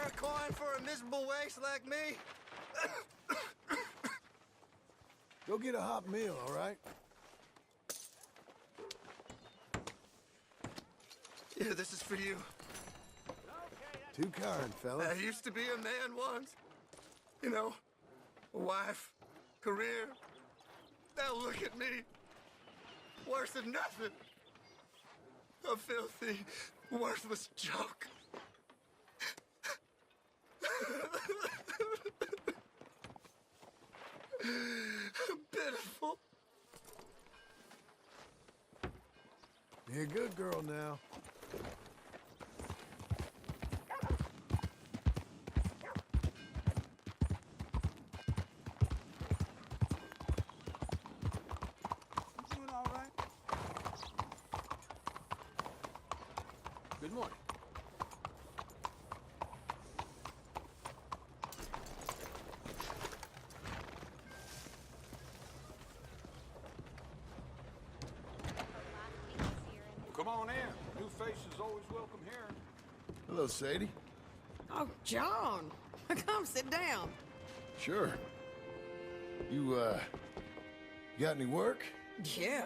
a coin for a miserable waste like me? Go get a hot meal, all right? Yeah, this is for you. Too kind, fella. I used to be a man once. You know, a wife, career. Now look at me. Worse than nothing. A filthy, worthless joke. Pitiful. Be a good girl now. Doing all right? Good morning. Come on in. New faces always welcome here. Hello, Sadie. Oh, John. Come sit down. Sure. You got any work? Yeah.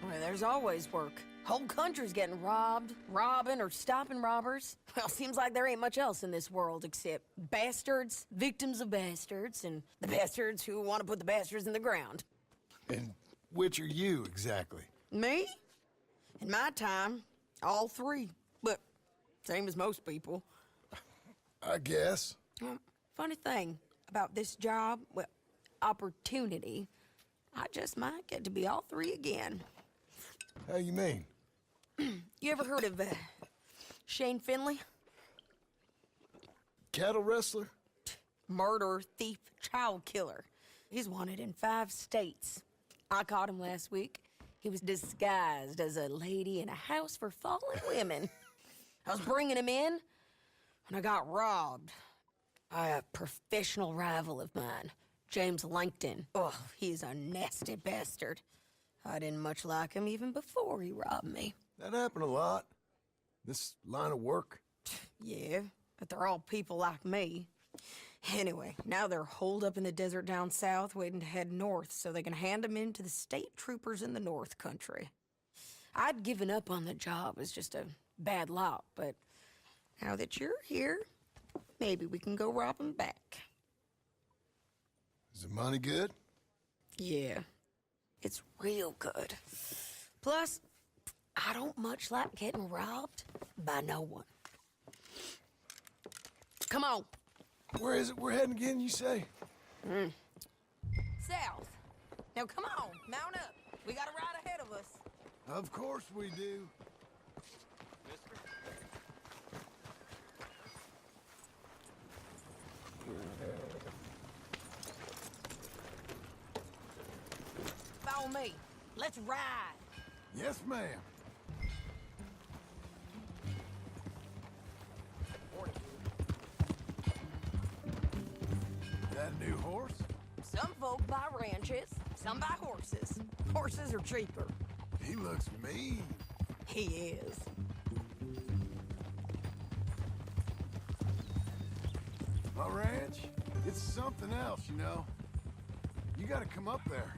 Well, there's always work. Whole country's getting robbed, robbing, or stopping robbers. Well, seems like there ain't much else in this world except bastards, victims of bastards, and the bastards who want to put the bastards in the ground. And which are you, exactly? Me? In my time, all three. But same as most people. I guess. Funny thing about this job, well, opportunity, I just might get to be all three again. How you mean? You ever heard of Shane Finley? Cattle wrestler? Murderer, thief, child killer. He's wanted in 5 states. I caught him last week. He was disguised as a lady in a house for fallen women. I was bringing him in when I got robbed by a professional rival of mine, James Langton. Oh, he's a nasty bastard. I didn't much like him even before he robbed me. That happened a lot. This line of work. Yeah, but they're all people like me. Anyway, now they're holed up in the desert down south, waiting to head north so they can hand him in to the state troopers in the north country. I'd given up on the job as just a bad lot, but now that you're here, maybe we can go rob him back. Is the money good? Yeah, it's real good. Plus, I don't much like getting robbed by no one. Come on. Where is it we're heading again, you say? South. Now come on, mount up. We got a ride ahead of us. Of course we do. Follow me. Let's ride. Yes, ma'am. That a new horse? Some folk buy ranches, some buy horses. Horses are cheaper. He looks mean. He is. My ranch, it's something else, you know. You gotta come up there.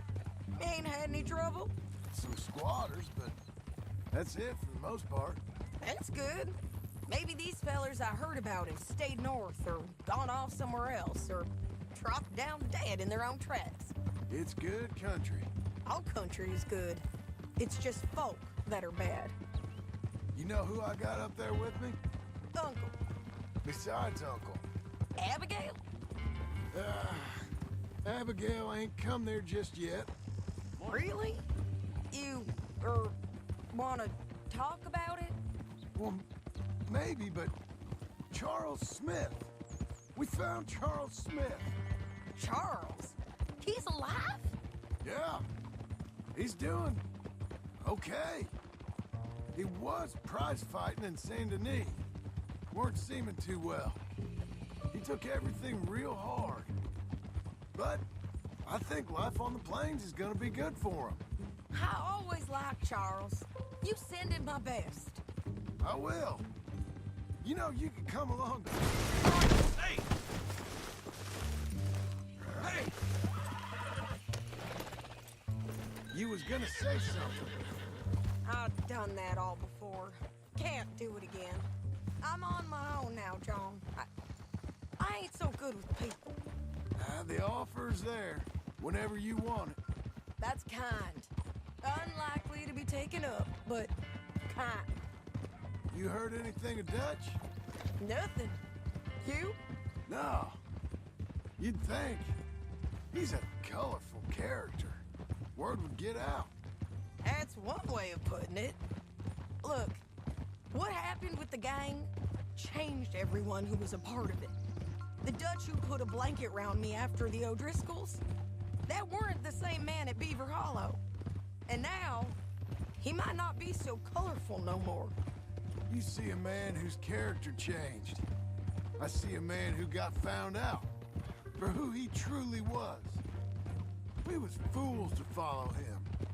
Ain't had any trouble? Some squatters, but that's it for the most part. That's good. Maybe these fellers I heard about have stayed north or gone off somewhere else or dropped down dead in their own tracks. It's good country. All country is good. It's just folk that are bad. You know who I got up there with me? Uncle. Besides Uncle. Abigail? Abigail ain't come there just yet. Really? You, wanna talk about it? Well, maybe, but Charles Smith. We found Charles Smith. Charles? He's alive? Yeah. He's doing okay. He was prize fighting in Saint Denis. Weren't seeming too well. He took everything real hard. But I think life on the plains is gonna be good for him. I always liked Charles. You send him my best. I will. You know, you can come along to... You was gonna say something. I've done that all before. Can't do it again. I'm on my own now, John. I ain't so good with people. The offer's there, whenever you want it. That's kind. Unlikely to be taken up, but kind. You heard anything of Dutch? Nothing. You? No. You'd think. He's a colorful character. Word would get out. That's one way of putting it. Look, what happened with the gang changed everyone who was a part of it. The Dutch who put a blanket round me after the O'Driscolls, that weren't the same man at Beaver Hollow. And now, he might not be so colorful no more. You see a man whose character changed. I see a man who got found out for who he truly was. We was fools to follow him.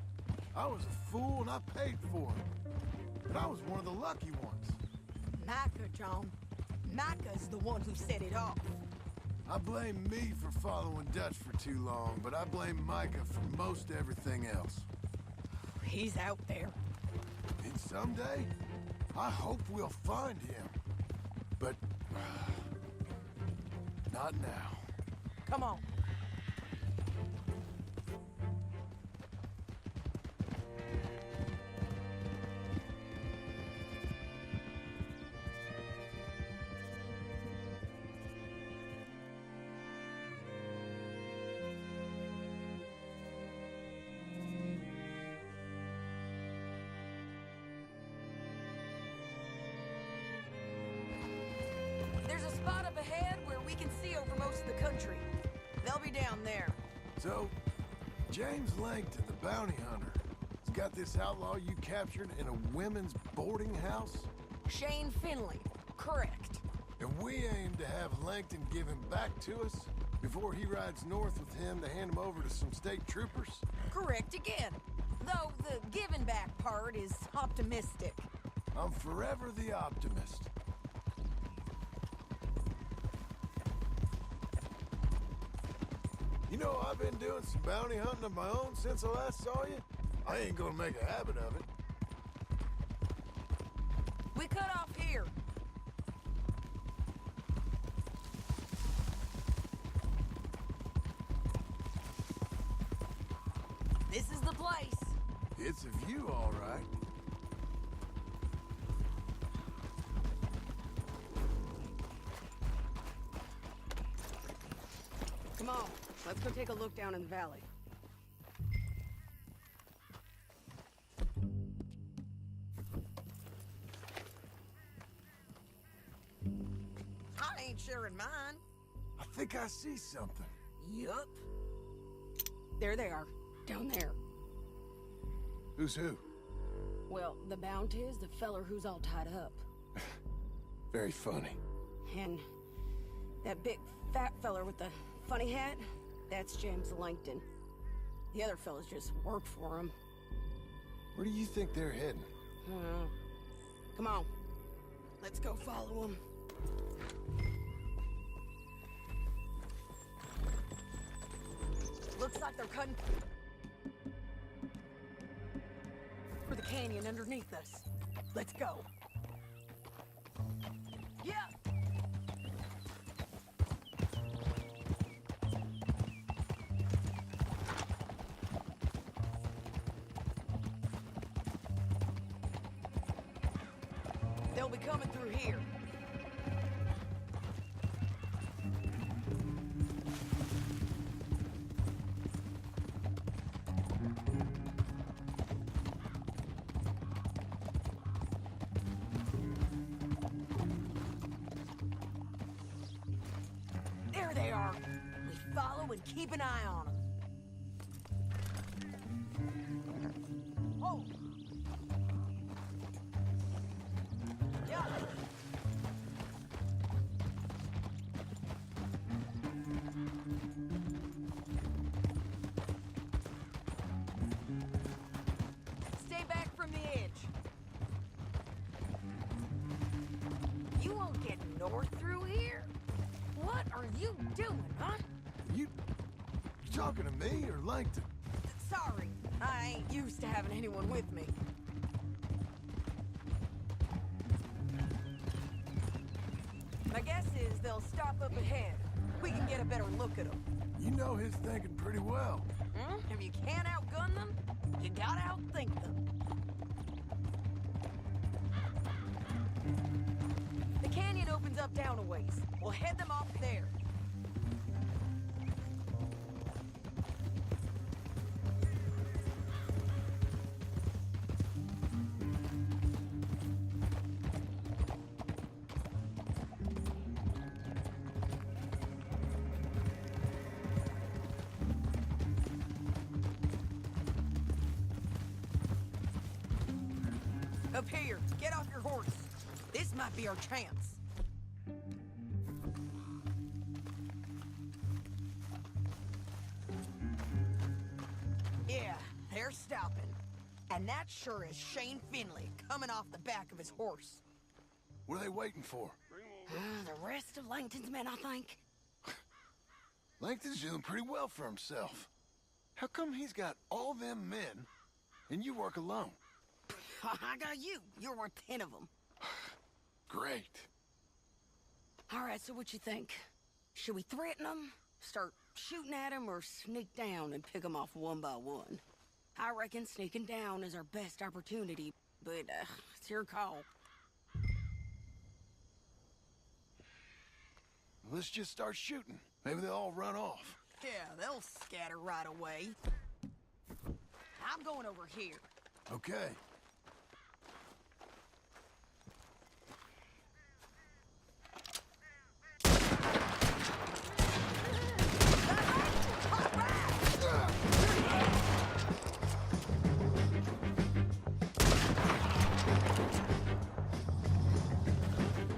I was a fool and I paid for it. But I was one of the lucky ones. Micah, John. Micah's the one who set it off. I blame me for following Dutch for too long, but I blame Micah for most everything else. He's out there. And someday, I hope we'll find him. But not now. Come on. There's a spot up ahead where we can see over most of the country. They'll be down there. So, James Langton, the bounty hunter, has got this outlaw you captured in a women's boarding house? Shane Finley. Correct. And we aim to have Langton give him back to us before he rides north with him to hand him over to some state troopers? Correct again. Though the giving back part is optimistic. I'm forever the optimist. You know, I've been doing some bounty hunting of my own since I last saw you. I ain't gonna make a habit of it. We cut off here. This is the place. It's a view, all right. Come on, let's go take a look down in the valley. I ain't sharing mine. I think I see something. Yup. There they are, down there. Who's who? Well, the bounty is the feller who's all tied up. Very funny. And that big fat feller with the funny hat, that's James Langton. The other fellas just worked for him. Where do you think they're heading? Come on, let's go follow them. Looks like they're cutting for the canyon underneath us. Let's go. Yeah. They'll be coming through here. There they are. We follow and keep an eye on them. Oh! Yeah. Stay back from the edge. You won't get north through here? What are you doing, huh? You talking to me or Langton? Sorry, I ain't used to having anyone with me. My guess is they'll stop up ahead. We can get a better look at them. You know his thinking pretty well. If you can't outgun them, you gotta outthink them. The canyon opens up down a ways. We'll head them off there. Up here, get off your horse. This might be our chance. Yeah, they're stopping. And that sure is Shane Finley coming off the back of his horse. What are they waiting for? The rest of Langton's men, I think. Langton's doing pretty well for himself. How come he's got all them men, and you work alone? I got you. You're worth 10 of them. Great. All right, so what you think? Should we threaten them, start shooting at them, or sneak down and pick them off one by one? I reckon sneaking down is our best opportunity, but it's your call. Let's just start shooting. Maybe they'll all run off. Yeah, they'll scatter right away. I'm going over here. Okay.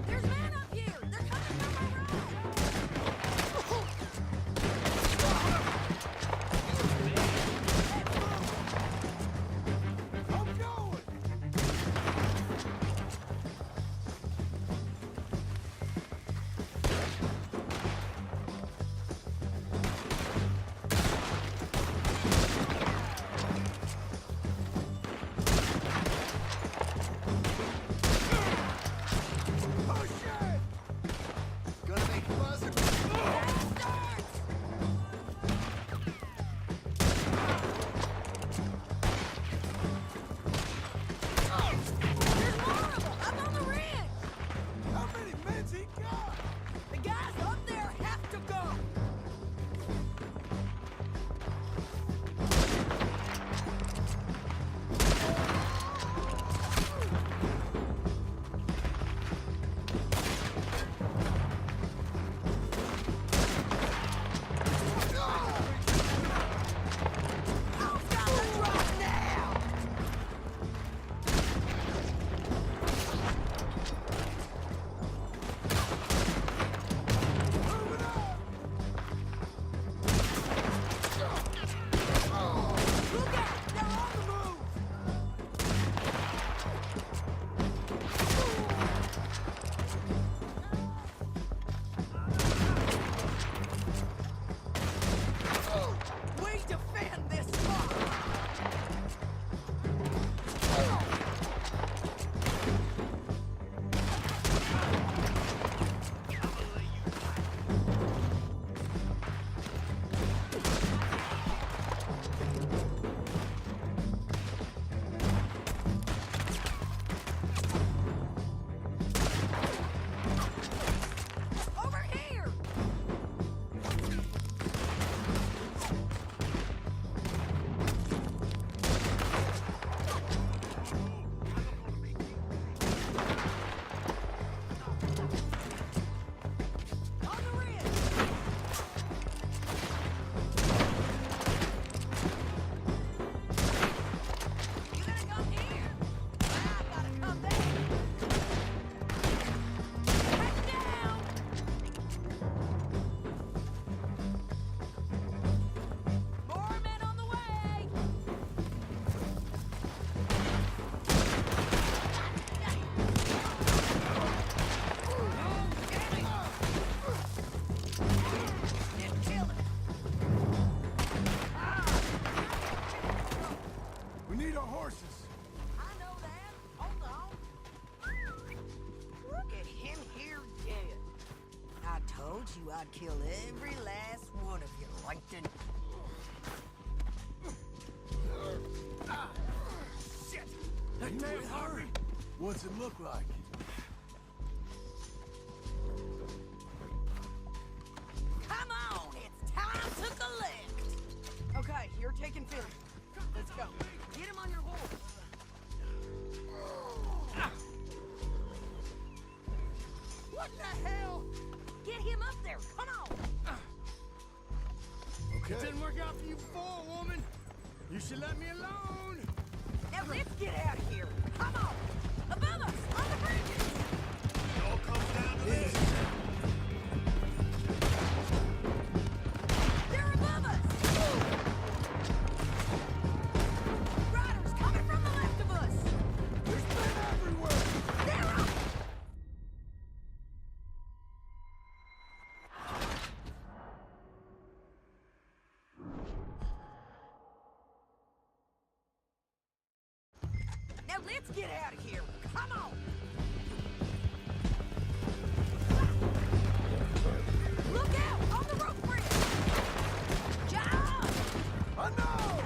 There's men up here! They're coming down my road! I'm going! I'd kill every last one of you, Langton. Shit! Are you in a hurry? What's it look like? Come on, it's time to collect. Okay, you're taking Philly. Let's go. Get him on your horse. What the hell? Get him up there. Come on. Okay. It didn't work out for you before, woman. You should let me alone. Now let's get out of here. Come on. Above us, on the bridges. It all comes down to this. They're above us. Riders coming from the left of us. There's men everywhere! They're up. Now let's get out of here. Come on. Look out on the rope bridge. John! I know!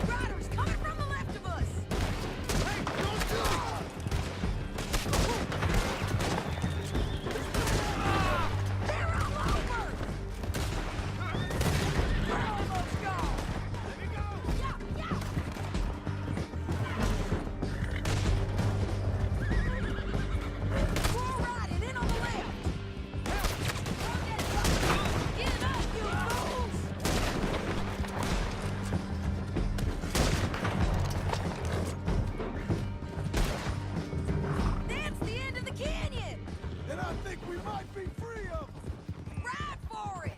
Riders coming from the left of us. Hey, don't do it! They're all over. We're almost gone. Let me go! Yeah, yeah. We're riding in on the left. Get up, you fools! That's the end of the canyon. And I think we might be free of them! Ride for it.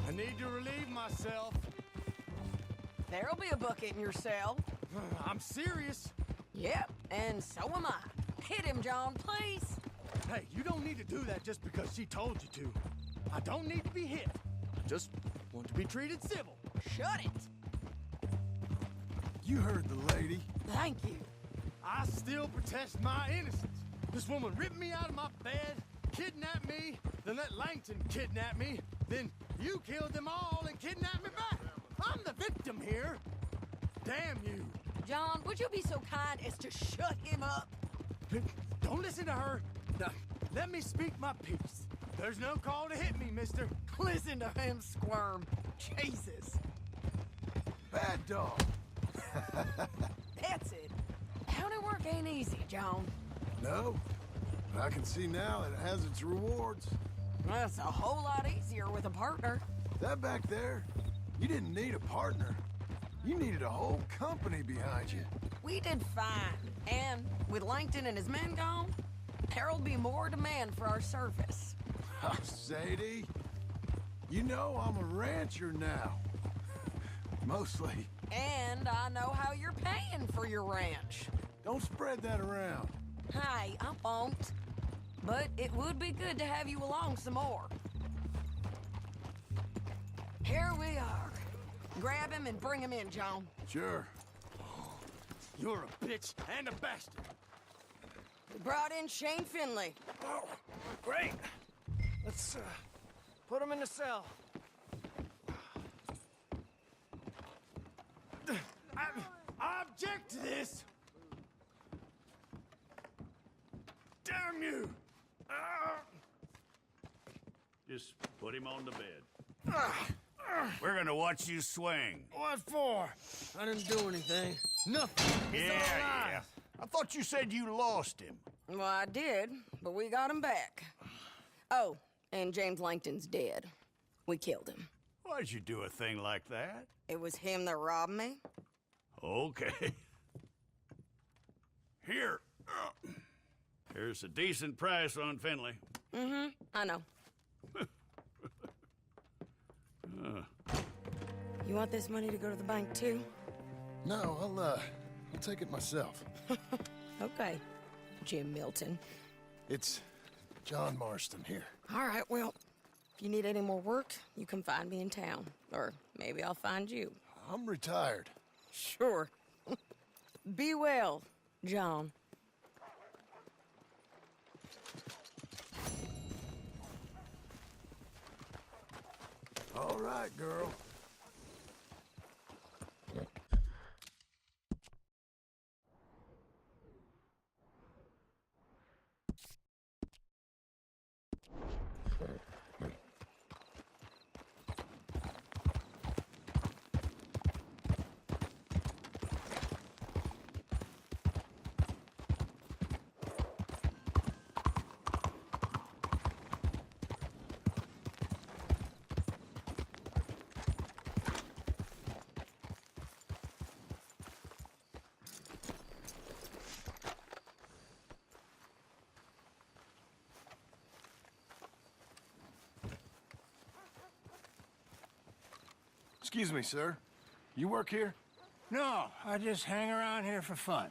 I need to relieve myself. There'll be a bucket in your cell. I'm serious. Yep, and so am I. Hit him, John, please. Hey, you don't need to do that just because she told you to. I don't need to be hit. I just want to be treated civil. Shut it. You heard the lady. Thank you. I still protest my innocence. This woman ripped me out of my bed, kidnapped me, then let Langton kidnap me, then you killed them all and kidnapped me back. I'm the victim here. Damn you. John, would you be so kind as to shut him up? Don't listen to her. Now, let me speak my piece. There's no call to hit me, mister. Listen to him squirm. Jesus. Bad dog. That's it. County work ain't easy, John. No, but I can see now that it has its rewards. That's a whole lot easier with a partner. That back there, you didn't need a partner. You needed a whole company behind you. We did fine. And with Langton and his men gone, there'll be more demand for our service. Oh, Sadie, you know I'm a rancher now. Mostly. And I know how you're paying for your ranch. Don't spread that around. Hey, I won't. But it would be good to have you along some more. Here we are. Grab him and bring him in, John. Sure. You're a bitch and a bastard. We brought in Shane Finley. Oh, great. Let's put him in the cell. I object to this. Damn you. Just put him on the bed. We're gonna watch you swing. What for? I didn't do anything. Nothing. It's all Yeah. lies. I thought you said you lost him. Well, I did, but we got him back. Oh, and James Langton's dead. We killed him. Why'd you do a thing like that? It was him that robbed me. Okay. Here. Here's a decent price on Finley. I know. You want this money to go to the bank, too? No, I'll take it myself. Okay, Jim Milton. It's John Marston here. All right, well, if you need any more work, you can find me in town. Or maybe I'll find you. I'm retired. Sure. Be well, John. All right, girl. Excuse me, sir. You work here? No, I just hang around here for fun.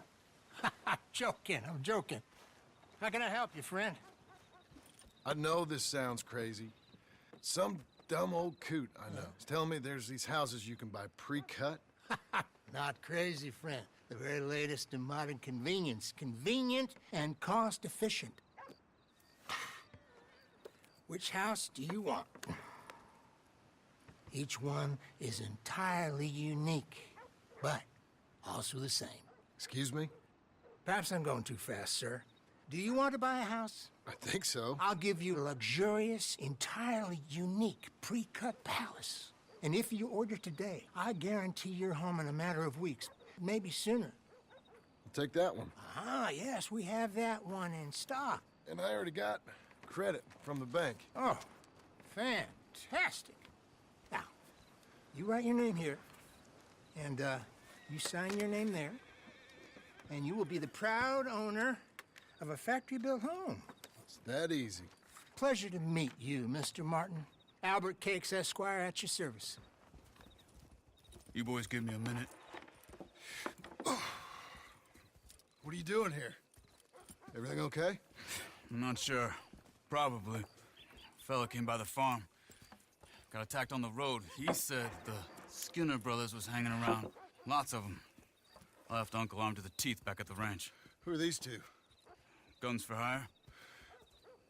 I'm joking. How can I help you, friend? I know this sounds crazy. Some dumb old coot I know is telling me there's these houses you can buy pre-cut. Not crazy, friend. The very latest in modern convenience. Convenient and cost-efficient. Which house do you want? Each one is entirely unique, but also the same. Excuse me? Perhaps I'm going too fast, sir. Do you want to buy a house? I think so. I'll give you a luxurious, entirely unique pre-cut palace. And if you order today, I guarantee you're home in a matter of weeks, maybe sooner. I'll take that one. Ah, yes, we have that one in stock. And I already got credit from the bank. Oh, fantastic. Now, you write your name here, and you sign your name there, and you will be the proud owner of a factory-built home. It's that easy. Pleasure to meet you, Mr. Martin. Albert Cakes, Esquire, at your service. You boys give me a minute. What are you doing here? Everything okay? I'm not sure. Probably. Fella came by the farm. Got attacked on the road. He said the Skinner brothers was hanging around. Lots of them. I left Uncle armed to the teeth back at the ranch. Who are these two? Guns for hire?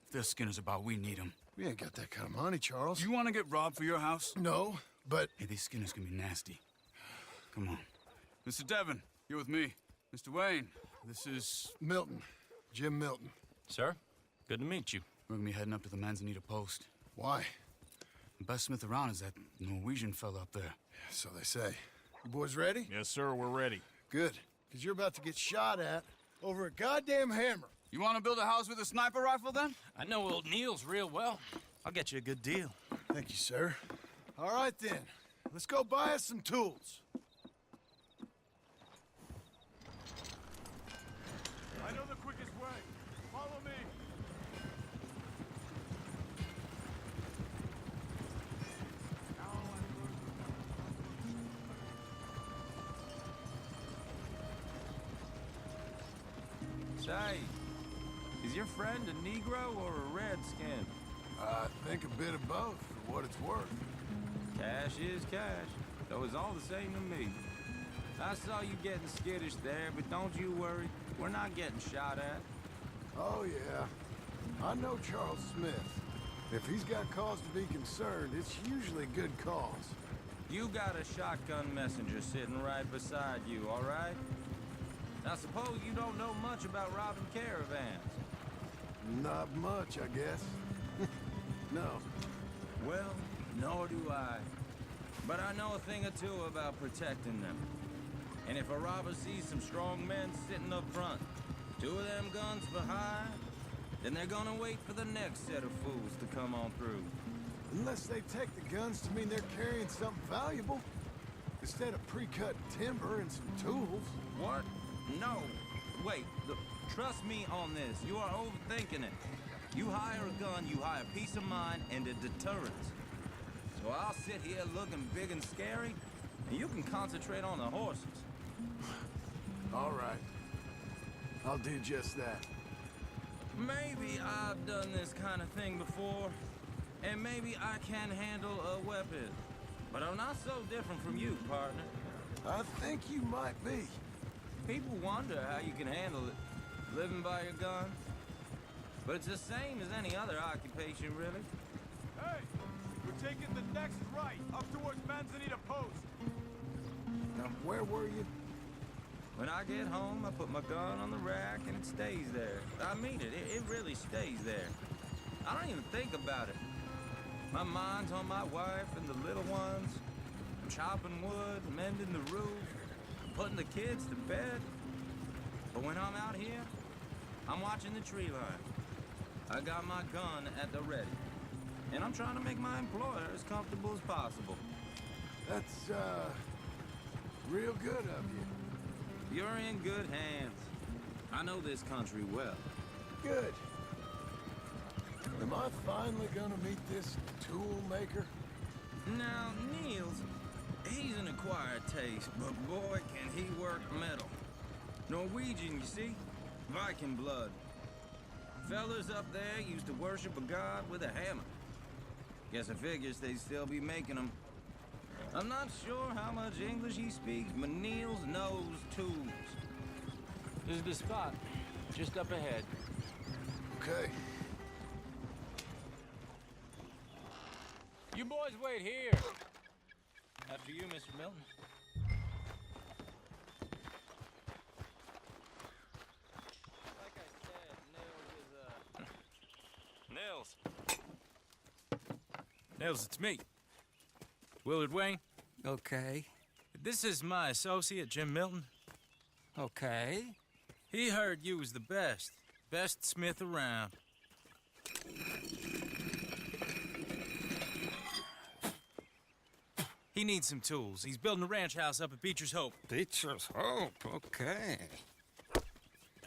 If they're Skinner's about, we need them. We ain't got that kind of money, Charles. Do you want to get robbed for your house? No, but... Hey, these Skinners can be nasty. Come on. Mr. Devon, you're with me. Mr. Wayne, this is... Milton. Jim Milton. Sir, good to meet you. We're gonna be heading up to the Manzanita post. Why? The best smith around is that Norwegian fella up there. So they say. You boys ready? Yes, sir, we're ready. Good. Because you're about to get shot at over a goddamn hammer. You want to build a house with a sniper rifle, then? I know old Neil's real well. I'll get you a good deal. Thank you, sir. All right, then. Let's go buy us some tools. I know the quickest way. Follow me. Say, is your friend a Negro or a Redskin? I think a bit of both, for what it's worth. Cash is cash, though it's all the same to me. I saw you getting skittish there, but don't you worry. We're not getting shot at. Oh, yeah. I know Charles Smith. If he's got cause to be concerned, it's usually a good cause. You got a shotgun messenger sitting right beside you, all right? Now, suppose you don't know much about robbing caravans. Not much, I guess. No. Well, nor do I. But I know a thing or two about protecting them. And if a robber sees some strong men sitting up front, 2 of them guns for hire, then they're gonna wait for the next set of fools to come on through. Unless they take the guns to mean they're carrying something valuable. Instead of pre-cut timber and some tools. What? No. Wait, trust me on this. You are overthinking it. You hire a gun, you hire peace of mind and a deterrence. So I'll sit here looking big and scary, and you can concentrate on the horses. All right. I'll do just that. Maybe I've done this kind of thing before, and maybe I can handle a weapon. But I'm not so different from you, partner. I think you might be. People wonder how you can handle it, living by your gun. But it's the same as any other occupation, really. Hey, we're taking the next right, up towards Manzanita Post. Now, where were you? When I get home, I put my gun on the rack and it stays there. I mean it, it really stays there. I don't even think about it. My mind's on my wife and the little ones. I'm chopping wood, mending the roof, putting the kids to bed. But when I'm out here, I'm watching the tree line. I got my gun at the ready. And I'm trying to make my employer as comfortable as possible. That's, real good of you. You're in good hands. I know this country well. Good. Am I finally gonna meet this tool maker? Now, Niels, he's an acquired taste, but boy, can he work metal. Norwegian, you see? Viking blood. Fellas up there used to worship a god with a hammer. Guess I figures they'd still be making them. I'm not sure how much English he speaks, but Niels knows tools. This is the spot, just up ahead. Okay. You boys wait here. After you, Mr. Milton. Like I said, Nils is, Nils, it's me. Willard Wayne. Okay. This is my associate, Jim Milton. Okay. He heard you was the best smith around. He needs some tools. He's building a ranch house up at Beecher's Hope. Beecher's Hope, okay.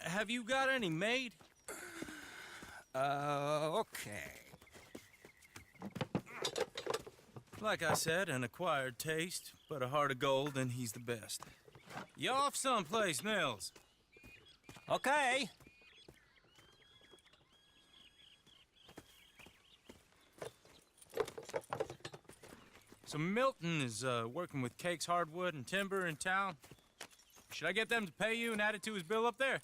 Have you got any made? Okay. Like I said, an acquired taste, but a heart of gold, and he's the best. You off someplace, Nils? Okay. So Milton is working with Cakes Hardwood and Timber in town. Should I get them to pay you and add it to his bill up there?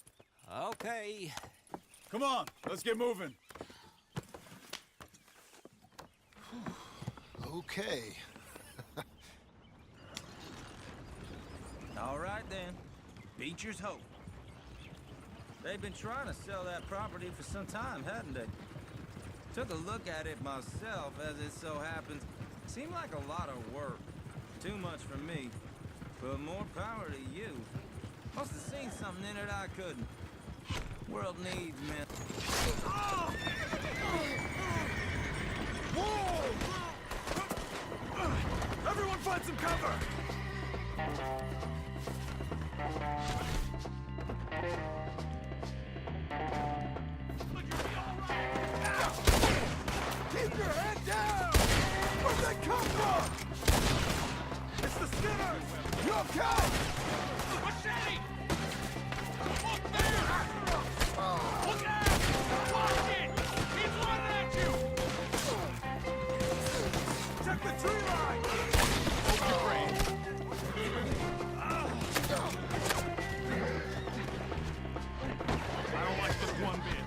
Okay. Come on, let's get moving. Okay. All right, then. Beecher's Hope. They've been trying to sell that property for some time, hadn't they? Took a look at it myself, as it so happens. Seemed like a lot of work. Too much for me. But more power to you. Must have seen something in it I couldn't. World needs men. Whoa! Everyone find some cover! Keep your head down! Where'd they come from? It's the Skinners! You okay? Machete! Look there! Look out! Watch it! He's running at you! Check the tree line! Hold your brain! I don't like this one bit.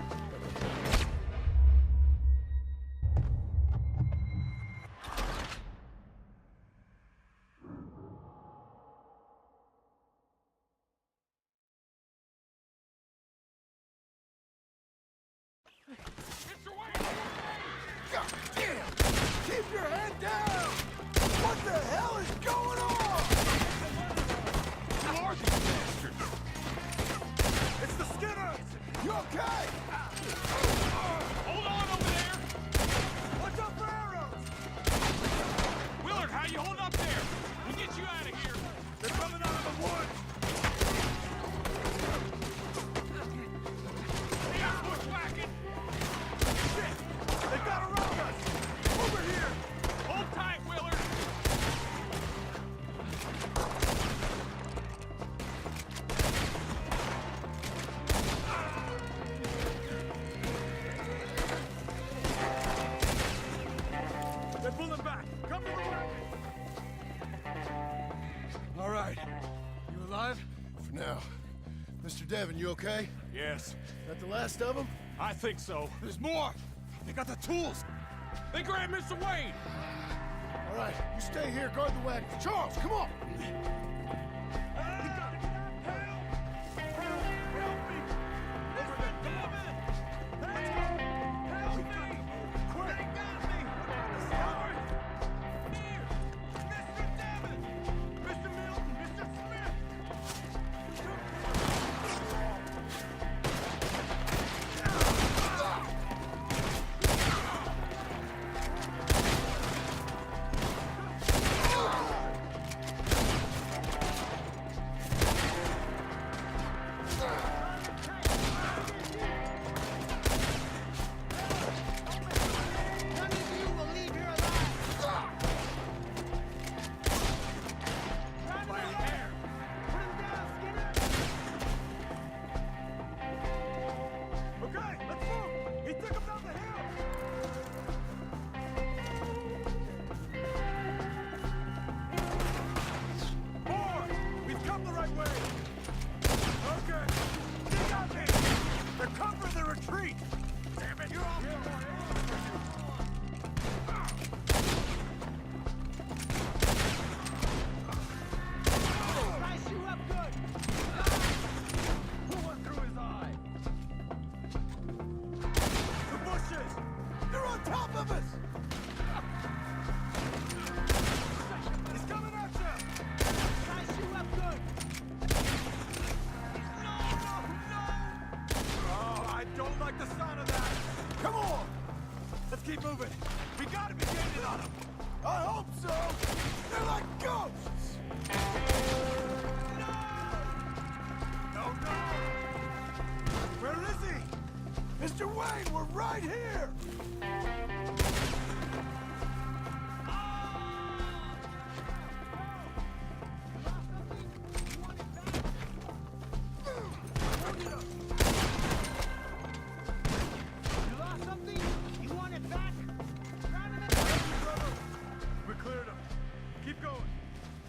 God damn! Keep your head down! What the hell is going on? Who are these bastards? It's the Skinners! You okay? Hold on over there! Watch out for arrows! Willard, how you holding up there? We'll get you out of here! They're coming out of the woods! They are bushwhacking! Mr. Devon, you okay? Yes, That the last of them? I think so. There's more! They got the tools! They grabbed Mr. Wayne! All right, you stay here, guard the wagon. Charles, come on! Keep moving. We gotta be gaining on them. I hope so! They're like ghosts! No, no! Where is he? Mr. Wayne, we're right here!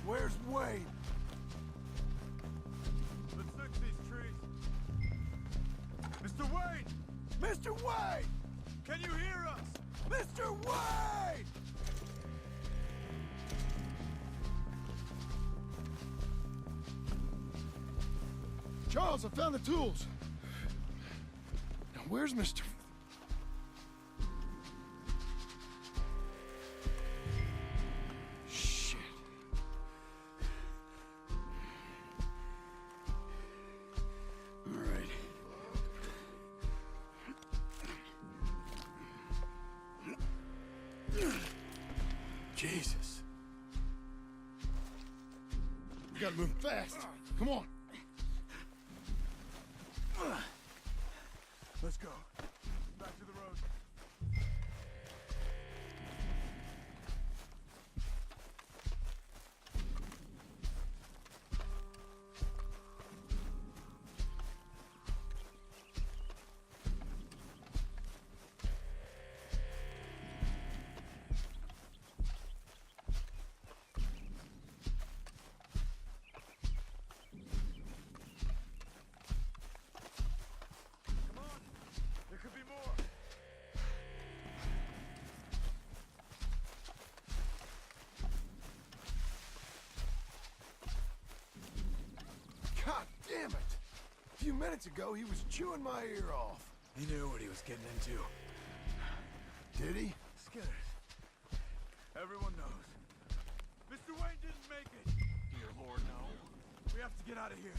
Where's Wayne? Let's search these trees. Mr. Wayne! Mr. Wayne! Can you hear us? Mr. Wayne! Charles, I found the tools. Now, where's Mr. Shit. All right. Jesus. We gotta move fast. Come on. Let's go. Back to the road. There could be more. God damn it! A few minutes ago, he was chewing my ear off. He knew what he was getting into. Did he? Skinners. Everyone knows. Mr. Wayne didn't make it. Dear Lord, no. We have to get out of here.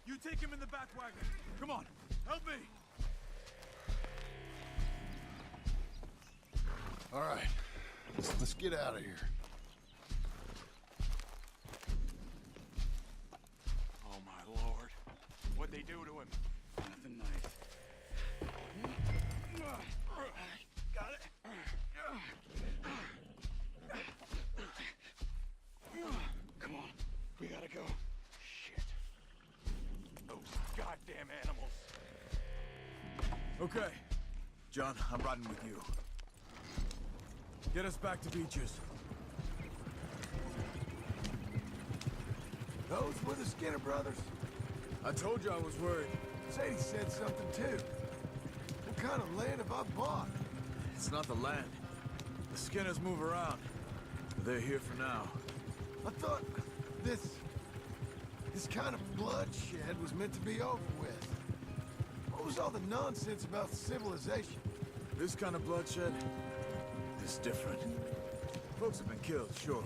You take him in the back wagon. Come on, help me. All right, let's get out of here. Oh my Lord. What'd they do to him? Nothing nice. Got it. Come on, we gotta go. Shit. Those goddamn animals. Okay. John, I'm riding with you. Get us back to Beaches. Those were the Skinner brothers? I told you I was worried. Sadie said something too. What kind of land have I bought? It's not the land. The Skinners move around. But they're here for now. I thought this kind of bloodshed was meant to be over with. What was all the nonsense about civilization? This kind of bloodshed is different. Folks have been killed, sure.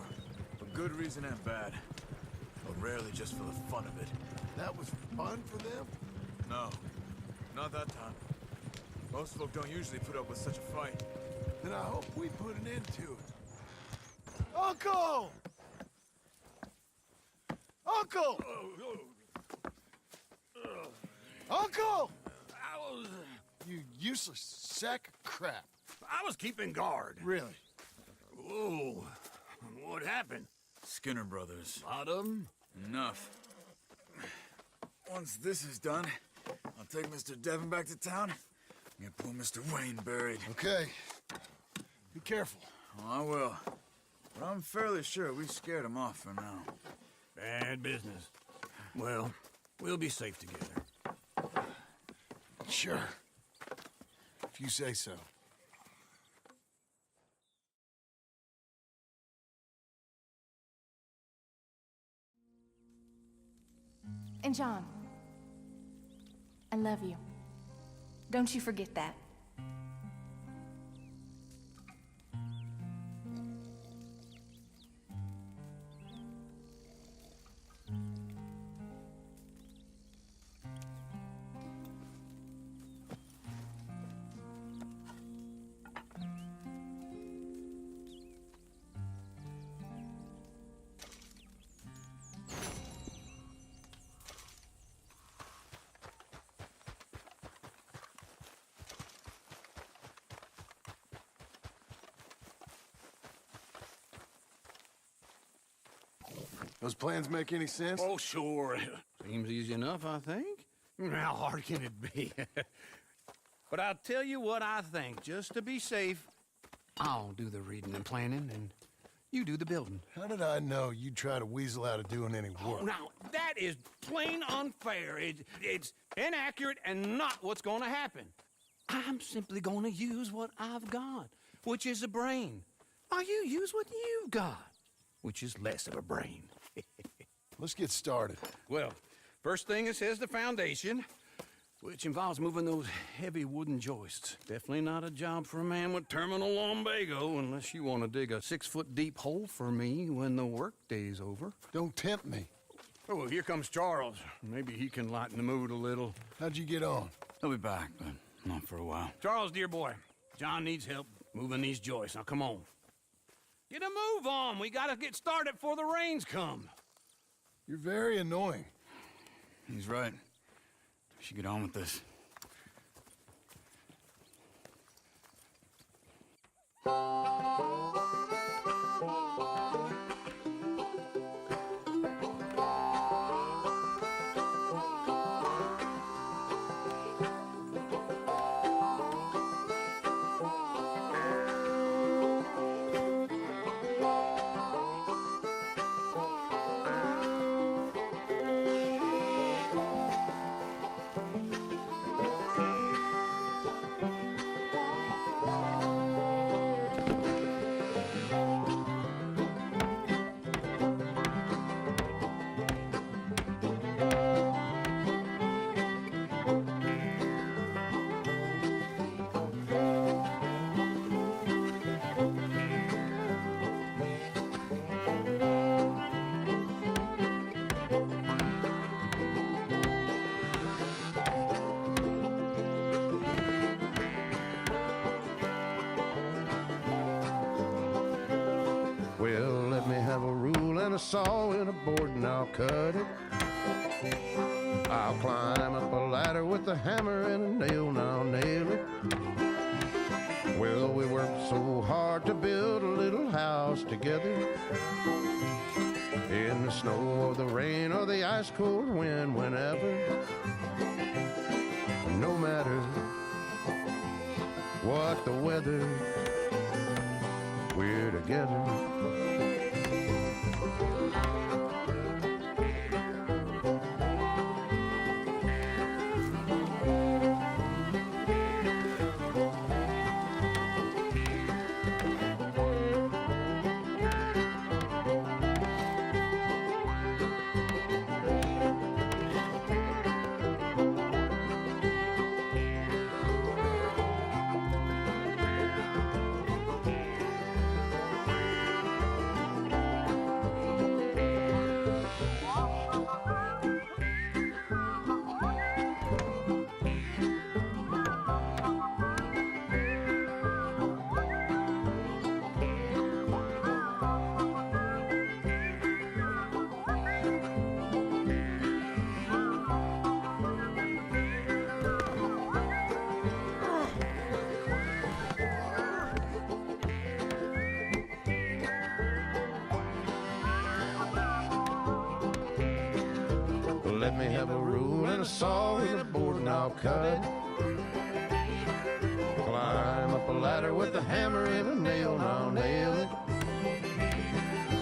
For good reason and bad. But rarely just for the fun of it. That was fun for them? No. Not that time. Most folk don't usually put up with such a fight. Then I hope we put an end to it. Uncle! Uncle! Uncle! You useless sack of crap. I was keeping guard. Really? Whoa. What happened? Skinner brothers. A lot of them? Enough. Once this is done, I'll take Mr. Devon back to town and get poor Mr. Wayne buried. Okay. Be careful. Oh, I will. But I'm fairly sure we scared him off for now. Bad business. Well, we'll be safe together. Sure. If you say so. And John, I love you. Don't you forget that. Those plans make any sense? Oh, sure. Seems easy enough, I think. How hard can it be? But I'll tell you what I think. Just to be safe, I'll do the reading and planning, and you do the building. How did I know you'd try to weasel out of doing any work? Oh, now, that is plain unfair. It's inaccurate and not what's going to happen. I'm simply going to use what I've got, which is a brain. While you use what you've got, which is less of a brain. Let's get started. Well, first thing it says the foundation, which involves moving those heavy wooden joists. Definitely not a job for a man with terminal lumbago, unless you want to dig a 6-foot deep hole for me when the workday's over. Don't tempt me. Oh, well, here comes Charles. Maybe he can lighten the mood a little. How'd you get on? He'll be back, but not for a while. Charles, dear boy, John needs help moving these joists. Now, come on. Get a move on. We gotta get started before the rains come. You're very annoying. He's right. We should get on with this. Well, let me have a rule and a saw and a board and I'll cut it. I'll climb up a ladder with a hammer and a nail and I'll nail it. Well, we worked so hard to build a little house together. In the snow or the rain or the ice cold wind, whenever. No matter what the weather, we're together. let me have a rule and a saw and a board and I'll cut it. Climb up a ladder with a hammer and a nail and I'll nail it.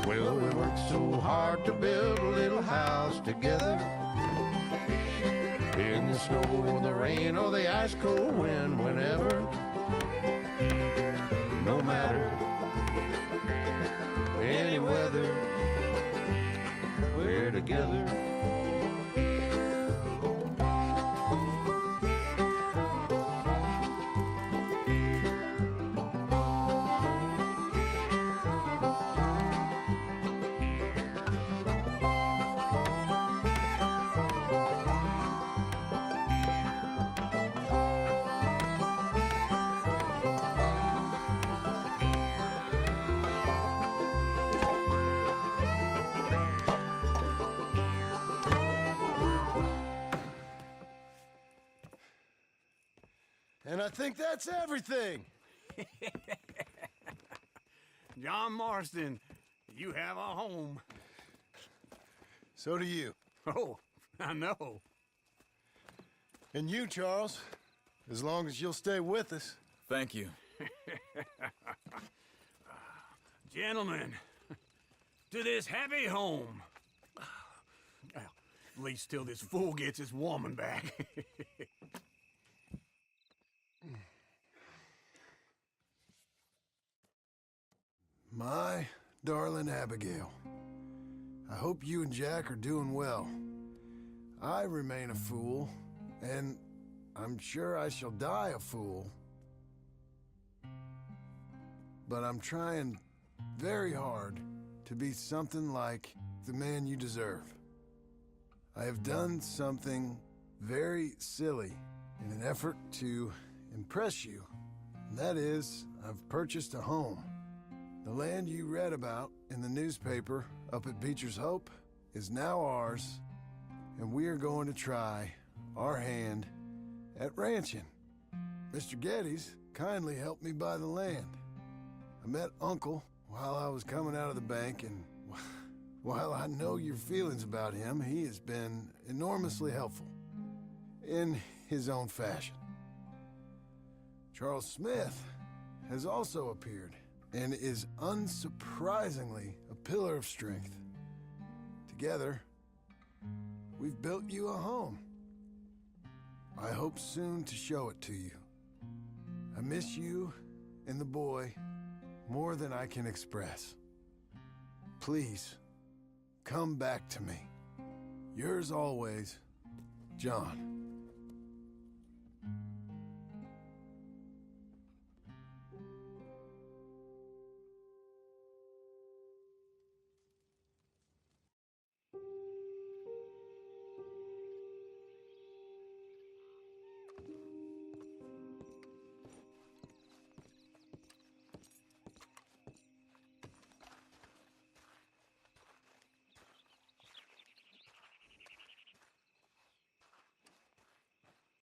Well, we worked so hard to build a little house together. In the snow, the rain, or the ice cold wind, whenever. No matter any weather, we're together. And I think that's everything. John Marston, you have a home. So do you. Oh, I know. And you, Charles, as long as you'll stay with us. Thank you. Gentlemen, to this happy home. Well, at least till this fool gets his woman back. My darling Abigail, I hope you and Jack are doing well. I remain a fool, and I'm sure I shall die a fool. But I'm trying very hard to be something like the man you deserve. I have done something very silly in an effort to impress you. And that is, I've purchased a home. The land you read about in the newspaper up at Beecher's Hope is now ours, and we are going to try our hand at ranching. Mr. Geddes kindly helped me buy the land. I met Uncle while I was coming out of the bank, and while I know your feelings about him, he has been enormously helpful in his own fashion. Charles Smith has also appeared and is unsurprisingly a pillar of strength. Together, we've built you a home. I hope soon to show it to you. I miss you and the boy more than I can express. Please, come back to me. Yours always, John.